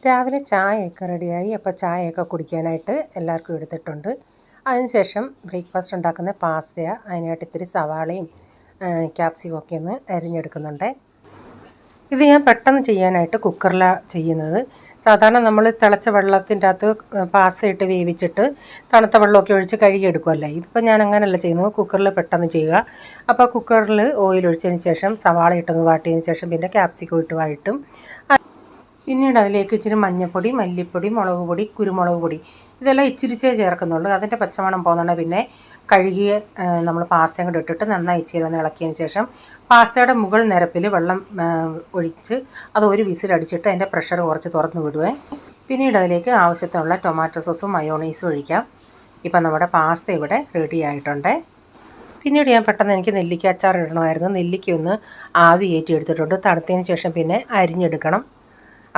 രാവിലെ ചായയൊക്കെ റെഡിയായി. അപ്പോൾ ചായയൊക്കെ കുടിക്കാനായിട്ട് എല്ലാവർക്കും എടുത്തിട്ടുണ്ട്. അതിനുശേഷം ബ്രേക്ക്ഫാസ്റ്റ് ഉണ്ടാക്കുന്ന പാസ്തയാണ്. അതിനായിട്ട് ഇത്തിരി സവാളയും ക്യാപ്സിക്കും ഒക്കെ ഒന്ന് അരിഞ്ഞെടുക്കുന്നുണ്ട്. ഇത് ഞാൻ പെട്ടെന്ന് ചെയ്യാനായിട്ട് കുക്കറിലാണ് ചെയ്യുന്നത്. സാധാരണ നമ്മൾ തിളച്ച വെള്ളത്തിൻ്റെ അകത്ത് പാസ്ത ഇട്ട് വേവിച്ചിട്ട് തണുത്ത വെള്ളമൊക്കെ ഒഴിച്ച് കഴുകിയെടുക്കുമല്ലേ. ഇതിപ്പോൾ ഞാൻ അങ്ങനെയല്ല ചെയ്യുന്നത്, കുക്കറിൽ പെട്ടെന്ന് ചെയ്യുക. അപ്പോൾ കുക്കറിൽ ഓയിൽ ഒഴിച്ചതിന് ശേഷം സവാള ഇട്ടൊന്ന് വാട്ടിയതിന് ശേഷം പിന്നെ ക്യാപ്സിക്കം ഇട്ട് വാട്ടും. പിന്നീട് അതിലേക്ക് ഇച്ചിരി മഞ്ഞൾപ്പൊടി, മല്ലിപ്പൊടി, മുളക് പൊടി, കുരുമുളക് പൊടി ഇതെല്ലാം ഇച്ചിരിച്ചേ ചേർക്കുന്നുള്ളൂ. അതിൻ്റെ പച്ചമണം പോകുന്നുണ്ട്. പിന്നെ കഴുകിയ നമ്മൾ പാസ്തയും കൂടെ ഇട്ടിട്ട് നന്നായി ഇച്ചിരി ഒന്ന് ഇളക്കിയതിന് ശേഷം പാസ്തയുടെ മുകൾ നിരപ്പിൽ വെള്ളം ഒഴിച്ച് അത് ഒരു വിസിലടിച്ചിട്ട് അതിൻ്റെ പ്രഷർ കുറച്ച് തുറന്ന് വിടുവേ. പിന്നീട് അതിലേക്ക് ആവശ്യത്തിനുള്ള ടൊമാറ്റോ സോസും മയോണൈസും ഒഴിക്കാം. ഇപ്പം നമ്മുടെ പാസ്ത ഇവിടെ റെഡി ആയിട്ടുണ്ട്. പിന്നീട് ഞാൻ പെട്ടെന്ന് എനിക്ക് നെല്ലിക്ക അച്ചാർ ഇടണമായിരുന്നു. നെല്ലിക്ക ഒന്ന് ആവി കയറ്റി എടുത്തിട്ടുണ്ട്. തണുത്തതിന് ശേഷം പിന്നെ അരിഞ്ഞെടുക്കണം.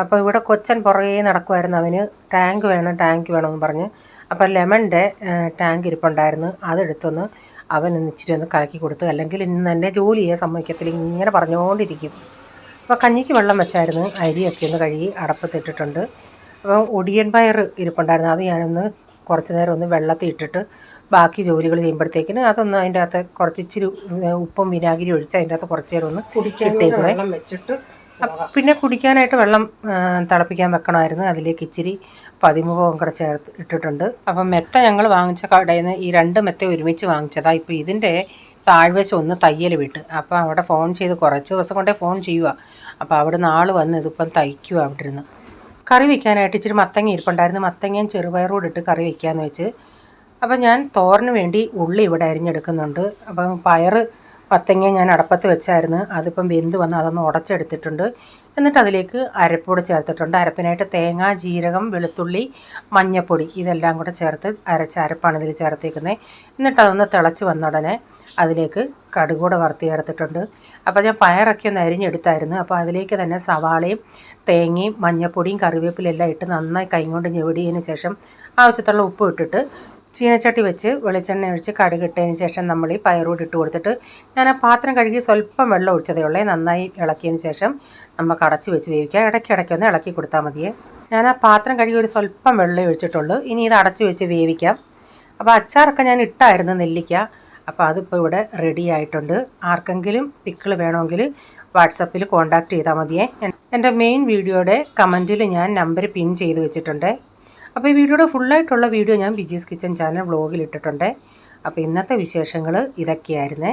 അപ്പോൾ ഇവിടെ കൊച്ചൻ പുറകെ നടക്കുമായിരുന്നു. അവന് ടാങ്ക് വേണമെന്ന് പറഞ്ഞ്. അപ്പോൾ ലെമണിൻ്റെ ടാങ്ക് ഇരിപ്പുണ്ടായിരുന്നു, അതെടുത്തൊന്ന് അവനൊന്ന് ഇച്ചിരി ഒന്ന് കലക്കി കൊടുത്തു. അല്ലെങ്കിൽ ഇന്ന് തന്നെ ജോലി ചെയ്യാൻ സമ്മതിക്കത്തില്ല, ഇങ്ങനെ പറഞ്ഞുകൊണ്ടിരിക്കും. അപ്പോൾ കഞ്ഞിക്ക് വെള്ളം വെച്ചായിരുന്നു. അരിയൊക്കെ ഒന്ന് കഴുകി അടപ്പത്തിട്ടിട്ടുണ്ട്. അപ്പോൾ ഒടിയൻ പയർ ഇരിപ്പുണ്ടായിരുന്നു, അത് ഞാനൊന്ന് കുറച്ച് നേരം ഒന്ന് വെള്ളത്തിൽ ഇട്ടിട്ട് ബാക്കി ജോലികൾ ചെയ്യുമ്പോഴത്തേക്കിന് അതൊന്ന് അതിൻ്റെ അകത്ത് കുറച്ച് ഇച്ചിരി ഉപ്പും വിനാഗിരി ഒഴിച്ച് അതിൻ്റെ അകത്ത് കുറച്ച് നേരം ഒന്ന് ഇട്ടേക്കുവേ. വെള്ളം വെച്ചിട്ട് പിന്നെ കുടിക്കാനായിട്ട് വെള്ളം തിളപ്പിക്കാൻ വെക്കണമായിരുന്നു. അതിലേക്ക് ഇച്ചിരി പതിമുഖവും കൂടെ ചേർത്ത് ഇട്ടിട്ടുണ്ട്. അപ്പം മെത്ത ഞങ്ങൾ വാങ്ങിച്ച കടയിൽ നിന്ന് ഈ 2 മെത്ത ഒരുമിച്ച് വാങ്ങിച്ചതാണ്. ഇപ്പോൾ ഇതിൻ്റെ താഴ്വശം ഒന്ന് തയ്യൽ വിട്ട്. അപ്പോൾ അവിടെ ഫോൺ ചെയ്ത് കുറച്ച് ദിവസം കൊണ്ടേ ഫോൺ ചെയ്യുക. അപ്പോൾ അവിടെ നിന്ന് ആൾ വന്ന് ഇതിപ്പം തയ്ക്കുക അവിടെ ഇരുന്ന്. കറി വയ്ക്കാനായിട്ട് ഇച്ചിരി മത്തങ്ങ ഇരിപ്പുണ്ടായിരുന്നു. മത്തങ്ങയും ചെറുപയറോട് ഇട്ട് കറി വയ്ക്കാമെന്ന് വെച്ച്. അപ്പം ഞാൻ തോരന് വേണ്ടി ഉള്ളി ഇവിടെ അരിഞ്ഞെടുക്കുന്നുണ്ട്. അപ്പം മത്തങ്ങ ഞാൻ അടപ്പത്ത് വെച്ചായിരുന്നു, അതിപ്പം വെന്ത് വന്ന് അതൊന്ന് ഉടച്ചെടുത്തിട്ടുണ്ട്. എന്നിട്ട് അതിലേക്ക് അരപ്പൂടെ ചേർത്തിട്ടുണ്ട്. അരപ്പിനായിട്ട് തേങ്ങ, ജീരകം, വെളുത്തുള്ളി, മഞ്ഞൾപ്പൊടി ഇതെല്ലാം കൂടെ ചേർത്ത് അരച്ച അരപ്പാണ് ഇതിൽ ചേർത്തേക്കുന്നത്. എന്നിട്ട് അതൊന്ന് തിളച്ച് വന്ന ഉടനെ അതിലേക്ക് കടുകൂടെ വറുത്ത് ചേർത്തിട്ടുണ്ട്. അപ്പോൾ ഞാൻ പയറൊക്കെ ഒന്ന് അരിഞ്ഞെടുത്തായിരുന്നു. അപ്പോൾ അതിലേക്ക് തന്നെ സവാളയും തേങ്ങയും മഞ്ഞൾപ്പൊടിയും കറിവേപ്പിലെല്ലാം ഇട്ട് നന്നായി കൈകൊണ്ട് ഞെവിടിയതിന് ശേഷം ആവശ്യത്തുള്ള ഉപ്പ് ഇട്ടിട്ട് ചീനച്ചട്ടി വെച്ച് വെളിച്ചെണ്ണ ഒഴിച്ച് കടുകിട്ടതിന് ശേഷം നമ്മൾ ഈ പയറൂട് ഇട്ട് കൊടുത്തിട്ട് ഞാൻ ആ പാത്രം കഴുകി സ്വല്പം വെള്ളം ഒഴിച്ചതേ ഉള്ളേ. നന്നായി ഇളക്കിയതിന് ശേഷം നമുക്ക് അടച്ച് വെച്ച് വേവിക്കാം. ഇടയ്ക്കിടയ്ക്കൊന്ന് ഇളക്കി കൊടുത്താൽ മതിയേ. ഞാൻ ആ പാത്രം കഴുകി ഒരു സ്വല്പം വെള്ളം ഒഴിച്ചിട്ടുള്ളൂ. ഇനി ഇത് അടച്ച് വെച്ച് വേവിക്കാം. അപ്പോൾ അച്ചാറൊക്കെ ഞാൻ ഇട്ടായിരുന്നു, നെല്ലിക്ക. അപ്പോൾ അതിപ്പോൾ ഇവിടെ റെഡി ആയിട്ടുണ്ട്. ആർക്കെങ്കിലും പിക്കിൾ വേണമെങ്കിൽ വാട്സപ്പിൽ കോൺടാക്റ്റ് ചെയ്താൽ മതിയേ. എൻ്റെ മെയിൻ വീഡിയോയുടെ കമൻറ്റിൽ ഞാൻ നമ്പർ പിൻ ചെയ്ത് വെച്ചിട്ടുണ്ട്. അപ്പോൾ ഈ വീഡിയോയുടെ ഫുള്ളായിട്ടുള്ള വീഡിയോ ഞാൻ ബിജീസ് കിച്ചൻ ചാനൽ വ്ളോഗിൽ ഇട്ടിട്ടുണ്ട്. അപ്പോൾ ഇന്നത്തെ വിശേഷങ്ങൾ ഇതൊക്കെയായിരുന്നേ.